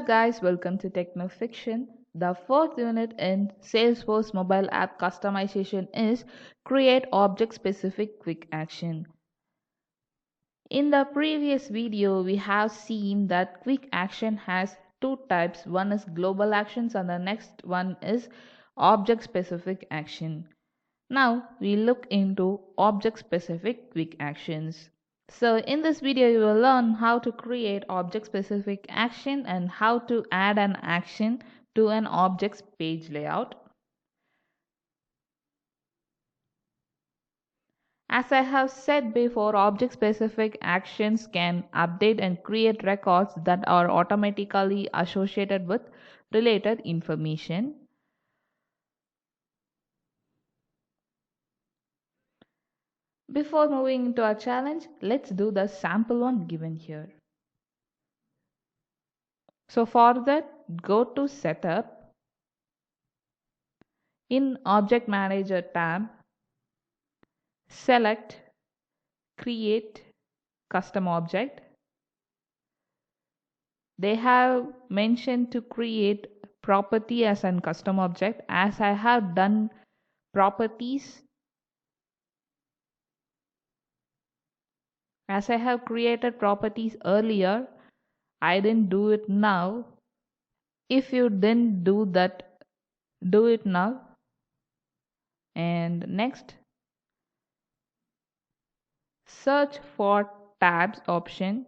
guys, welcome to Techno Fiction. The fourth unit in Salesforce mobile app customization is Create Object Specific Quick Action. In the previous video, we have seen that quick action has two types. One is global actions and the next one is object specific action. Now we look into object specific quick actions. So in this video you will learn how to create object specific action and how to add an action to an object's page layout. As I have said before, object specific actions can update and create records that are automatically associated with related information. Before moving into our challenge, let's do the sample one given here. So for that, go to Setup. In Object Manager tab, select Create Custom Object. They have mentioned to create property as a custom object. As I have done properties, as I have created properties earlier, I didn't do it now. If you didn't do that, do it now. And next, search for tabs option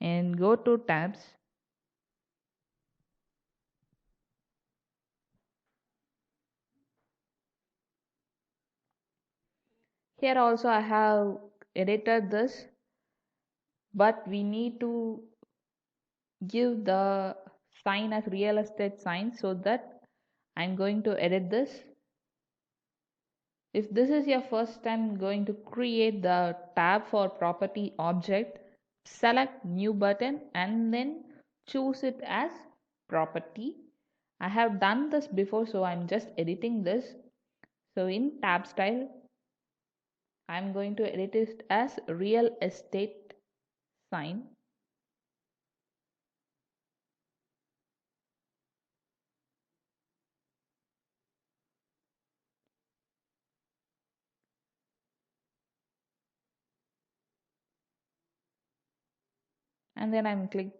and go to tabs. Here also I have edited this, but we need to give the sign as real estate sign, so that I'm going to edit this. If this is your first time going to create the tab for property object, select new button and then choose it as property. I have done this before, so I'm just editing this. So in tab style, I'm going to edit it as real estate sign. And then I'm click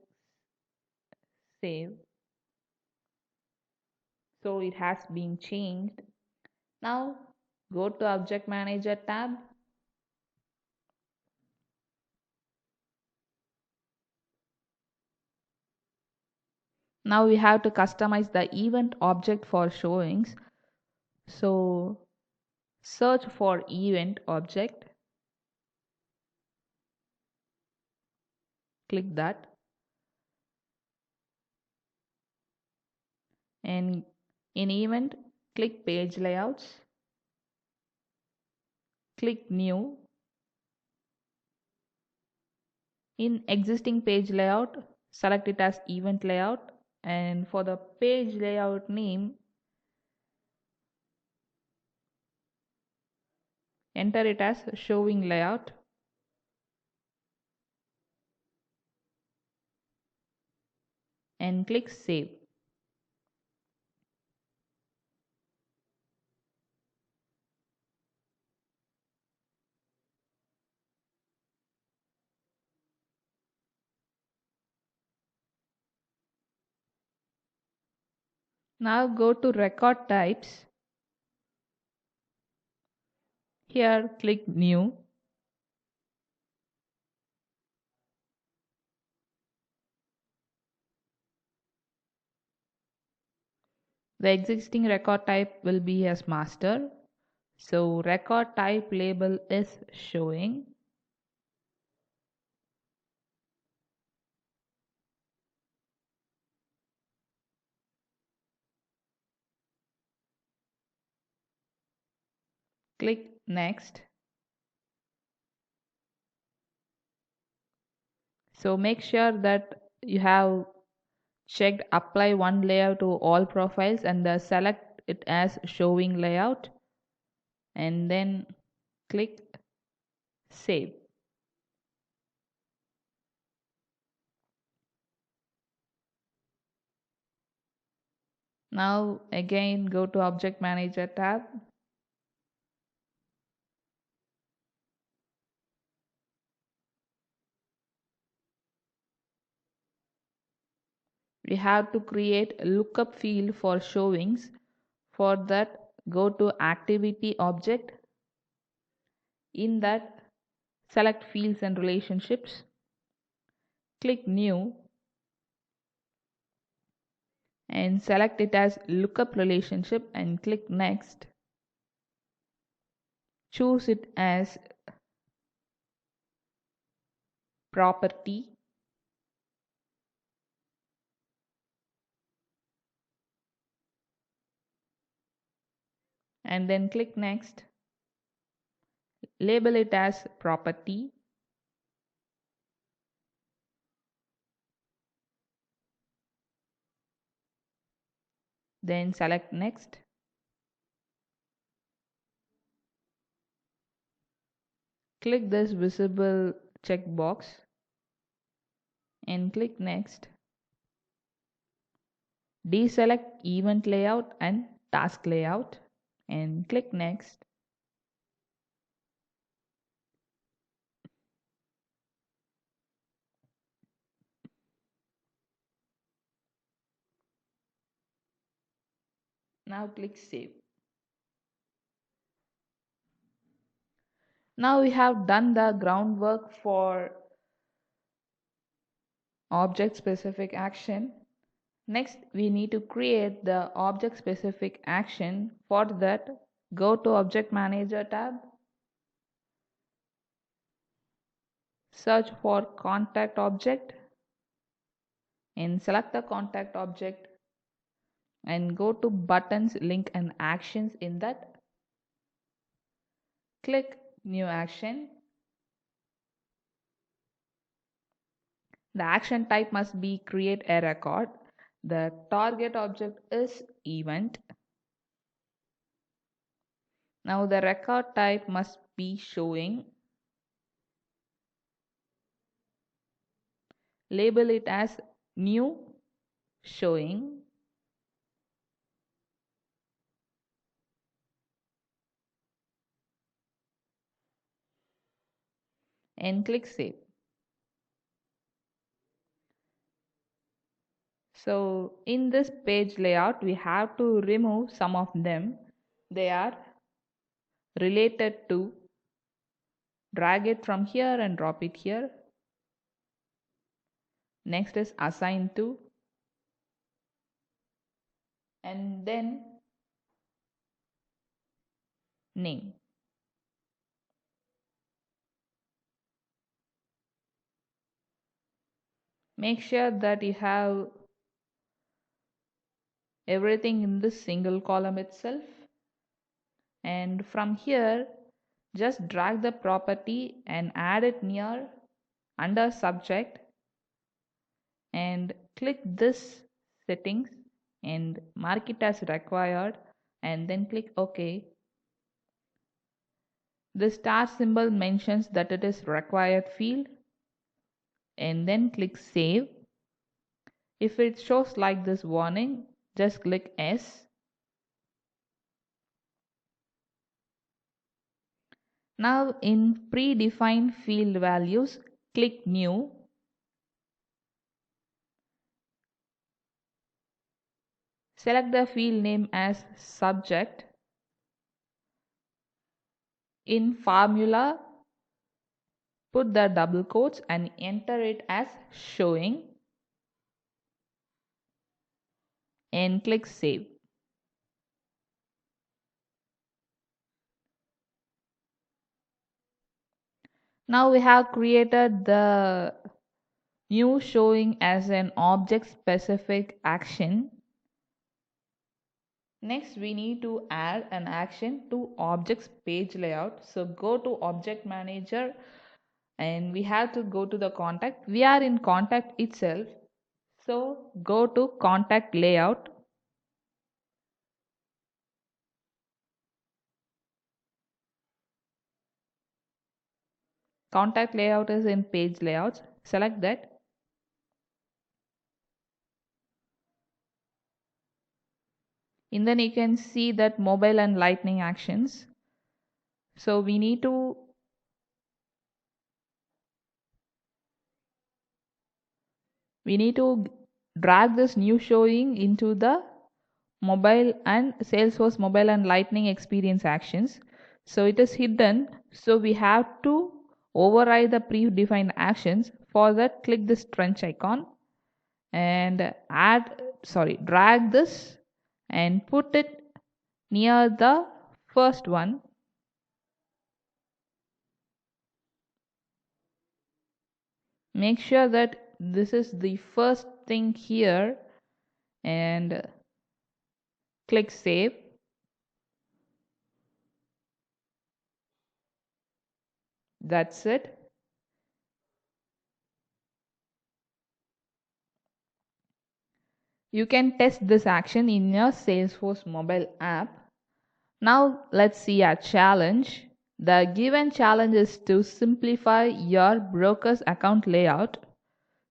save. So it has been changed. Now go to Object Manager tab. Now we have to customize the event object for showings. So search for event object. Click that. And in event, click page layouts. Click new. In existing page layout, select it as event layout. And for the page layout name, enter it as showing layout. And click save. Now go to record types. Here click new. The existing record type will be as master. So record type label is showing. Click next. So make sure that you have checked apply one layer to all profiles and select it as showing layout and then click save. Now again go to Object Manager tab. We have to create a lookup field for showings. For that, go to Activity Object. In that, select Fields and Relationships. Click New and select it as Lookup Relationship and click Next. Choose it as Property and then click Next. Label it as Property. Then select Next. Click this visible checkbox and click Next. Deselect Event Layout and Task Layout and click Next. Now click Save. Now we have done the groundwork for object specific action. Next, we need to create the object specific action. For that, go to Object Manager tab, search for contact object and select the contact object and go to buttons, link and actions. In that, click new action. The action type must be create a record. The target object is event. Now the record type must be showing. Label it as new showing and click Save. So in this page layout, we have to remove some of them. They are related to, drag it from here and drop it here. Next is assigned to, and then name. Make sure that you have everything in this single column itself. And from here, just drag the property and add it near under subject and click this settings and mark it as required and then click OK. The star symbol mentions that it is required field and then click Save. If it shows like this warning, just click S. Now in predefined field values, click New. Select the field name as Subject. In formula, put the double quotes and enter it as showing and click Save. Now we have created the new showing as an object specific action. Next, we need to add an action to objects page layout. So go to Object Manager and we have to go to the contact. We are in contact itself. So go to Contact Layout. Contact layout is in page layouts. Select that. And then you can see that mobile and lightning actions. So we need to drag this new showing into the mobile and Salesforce mobile and lightning experience actions. So it is hidden. So we have to override the predefined actions. For that, click this trench icon and drag this and put it near the first one. Make sure that this is the first thing here and click save. That's it. You can test this action in your Salesforce mobile app. Now let's see our challenge. The given challenge is to simplify your broker's account layout.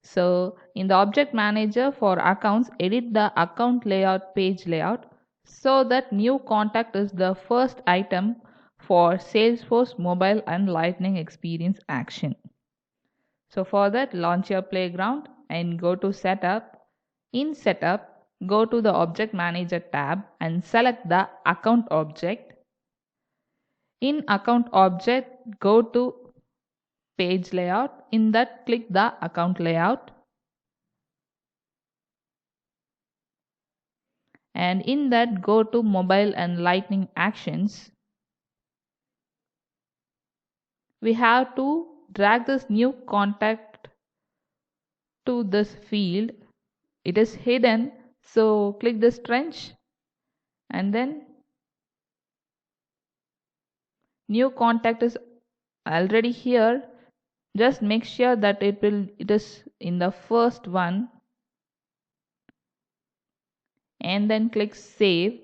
So in the object manager for accounts, edit the account layout page layout so that new contact is the first item for Salesforce mobile and lightning experience action. So for that, launch your playground and go to setup. In setup, go to the object manager tab and select the account object. In account object, go to page layout. In that, click the account layout. And in that, go to mobile and lightning actions. We have to drag this new contact to this field. It is hidden, so click this trench and then new contact is already here. Just make sure that it is in the first one and then click save.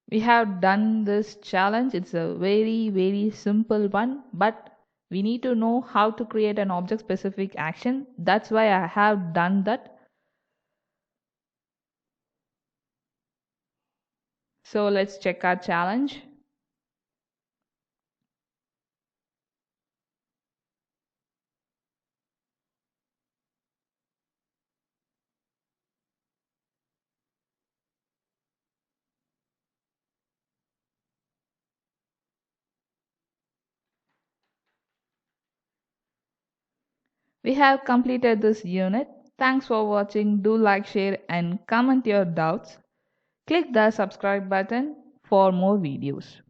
We have done this challenge. It's a very simple one, but we need to know how to create an object specific action. That's why I have done that. So let's check our challenge. We have completed this unit. Thanks for watching. Do like, share and comment your doubts. Click the subscribe button for more videos.